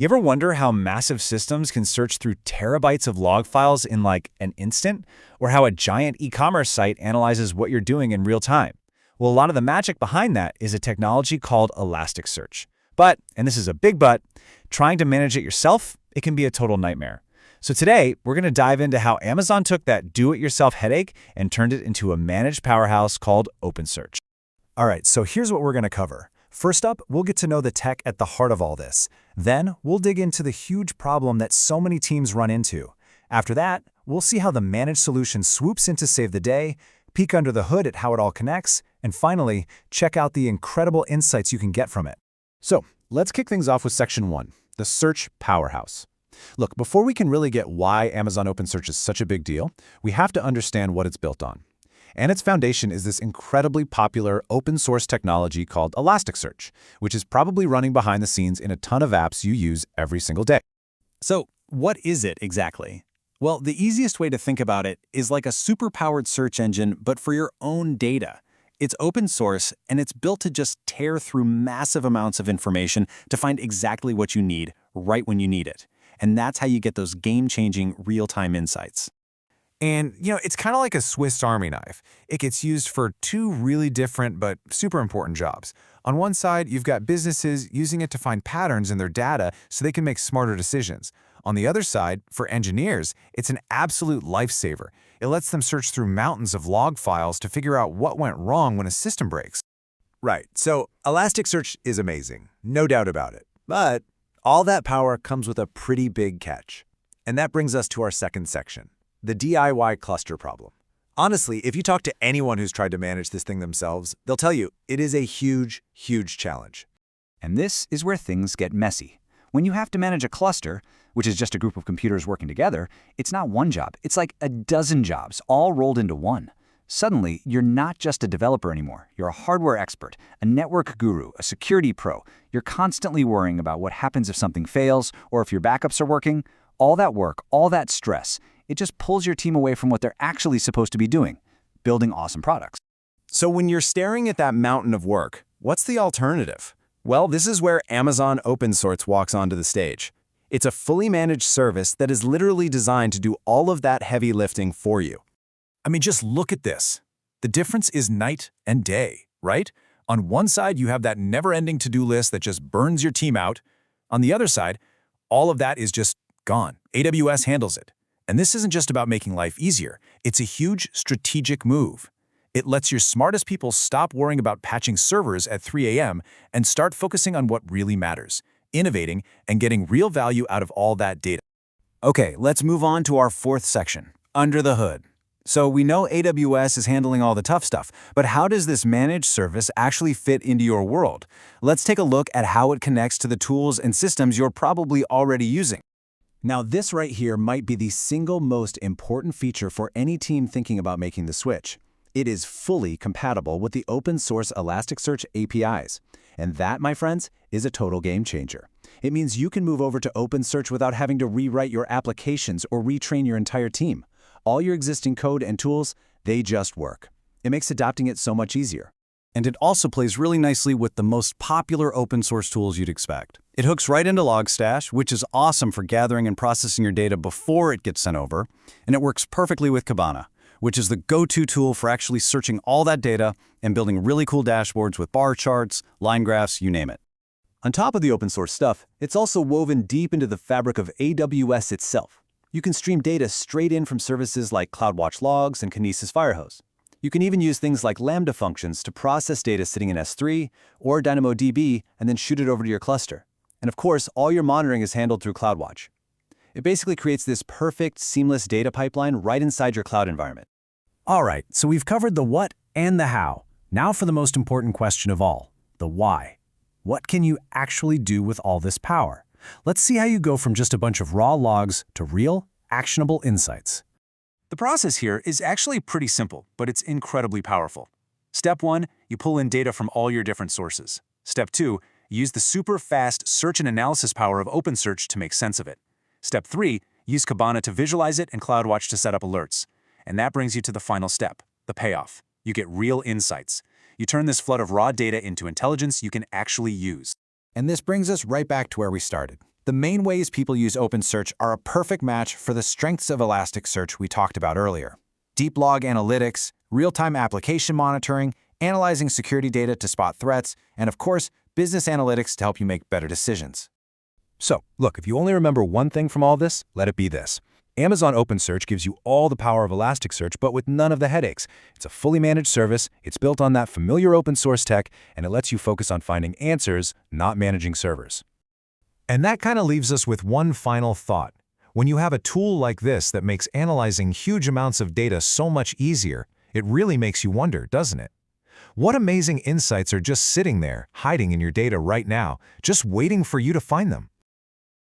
You ever wonder how massive systems can search through terabytes of log files in like an instant? Or how a giant e-commerce site analyzes what you're doing in real time? Well, a lot of the magic behind that is a technology called Elasticsearch. But, and this is a big but, trying to manage it yourself, it can be a total nightmare. So today, we're going to dive into how Amazon took that do-it-yourself headache and turned it into a managed powerhouse called OpenSearch. All right, so here's what we're going to cover. First up, we'll get to know the tech at the heart of all this. Then, we'll dig into the huge problem that so many teams run into. After that, we'll see how the managed solution swoops in to save the day, peek under the hood at how it all connects, and finally, check out the incredible insights you can get from it. So, let's kick things off with Section 1, the search powerhouse. Look, before we can really get why Amazon OpenSearch is such a big deal, we have to understand what it's built on. And its foundation is this incredibly popular open-source technology called Elasticsearch, which is probably running behind the scenes in a ton of apps you use every single day. So, what is it exactly? Well, the easiest way to think about it is like a super-powered search engine, but for your own data. It's open source, and it's built to just tear through massive amounts of information to find exactly what you need right when you need it. And that's how you get those game-changing real-time insights. And, it's kind of like a Swiss Army knife. It gets used for two really different but super important jobs. On one side, you've got businesses using it to find patterns in their data so they can make smarter decisions. On the other side, for engineers, it's an absolute lifesaver. It lets them search through mountains of log files to figure out what went wrong when a system breaks. Right, so Elasticsearch is amazing, no doubt about it. But all that power comes with a pretty big catch. And that brings us to our second section. The DIY cluster problem. Honestly, if you talk to anyone who's tried to manage this thing themselves, they'll tell you it is a huge, huge challenge. And this is where things get messy. When you have to manage a cluster, which is just a group of computers working together, it's not one job, it's like a dozen jobs, all rolled into one. Suddenly, you're not just a developer anymore. You're a hardware expert, a network guru, a security pro. You're constantly worrying about what happens if something fails or if your backups are working. All that work, all that stress, it just pulls your team away from what they're actually supposed to be doing, building awesome products. So when you're staring at that mountain of work, what's the alternative? Well, this is where Amazon OpenSearch walks onto the stage. It's a fully managed service that is literally designed to do all of that heavy lifting for you. I mean, just look at this. The difference is night and day, right? On one side, you have that never-ending to-do list that just burns your team out. On the other side, all of that is just gone. AWS handles it. And this isn't just about making life easier. It's a huge strategic move. It lets your smartest people stop worrying about patching servers at 3 a.m. and start focusing on what really matters, innovating and getting real value out of all that data. Okay, let's move on to our fourth section, under the hood. So we know AWS is handling all the tough stuff, but how does this managed service actually fit into your world? Let's take a look at how it connects to the tools and systems you're probably already using. Now, this right here might be the single most important feature for any team thinking about making the switch. It is fully compatible with the open-source Elasticsearch APIs. And that, my friends, is a total game changer. It means you can move over to OpenSearch without having to rewrite your applications or retrain your entire team. All your existing code and tools, they just work. It makes adopting it so much easier. And it also plays really nicely with the most popular open source tools you'd expect. It hooks right into Logstash, which is awesome for gathering and processing your data before it gets sent over, and it works perfectly with Kibana, which is the go-to tool for actually searching all that data and building really cool dashboards with bar charts, line graphs, you name it. On top of the open source stuff, it's also woven deep into the fabric of AWS itself. You can stream data straight in from services like CloudWatch Logs and Kinesis Firehose. You can even use things like Lambda functions to process data sitting in S3 or DynamoDB and then shoot it over to your cluster. And of course, all your monitoring is handled through CloudWatch. It basically creates this perfect, seamless data pipeline right inside your cloud environment. All right, so we've covered the what and the how. Now for the most important question of all, the why. What can you actually do with all this power? Let's see how you go from just a bunch of raw logs to real, actionable insights. The process here is actually pretty simple, but it's incredibly powerful. Step 1, you pull in data from all your different sources. Step 2, use the super fast search and analysis power of OpenSearch to make sense of it. Step 3, use Kibana to visualize it and CloudWatch to set up alerts. And that brings you to the final step, the payoff. You get real insights. You turn this flood of raw data into intelligence you can actually use. And this brings us right back to where we started. The main ways people use OpenSearch are a perfect match for the strengths of Elasticsearch we talked about earlier. Deep log analytics, real-time application monitoring, analyzing security data to spot threats, and of course, business analytics to help you make better decisions. So, look, if you only remember one thing from all this, let it be this. Amazon OpenSearch gives you all the power of Elasticsearch, but with none of the headaches. It's a fully managed service, it's built on that familiar open source tech, and it lets you focus on finding answers, not managing servers. And that kind of leaves us with one final thought. When you have a tool like this that makes analyzing huge amounts of data so much easier, it really makes you wonder, doesn't it? What amazing insights are just sitting there, hiding in your data right now, just waiting for you to find them?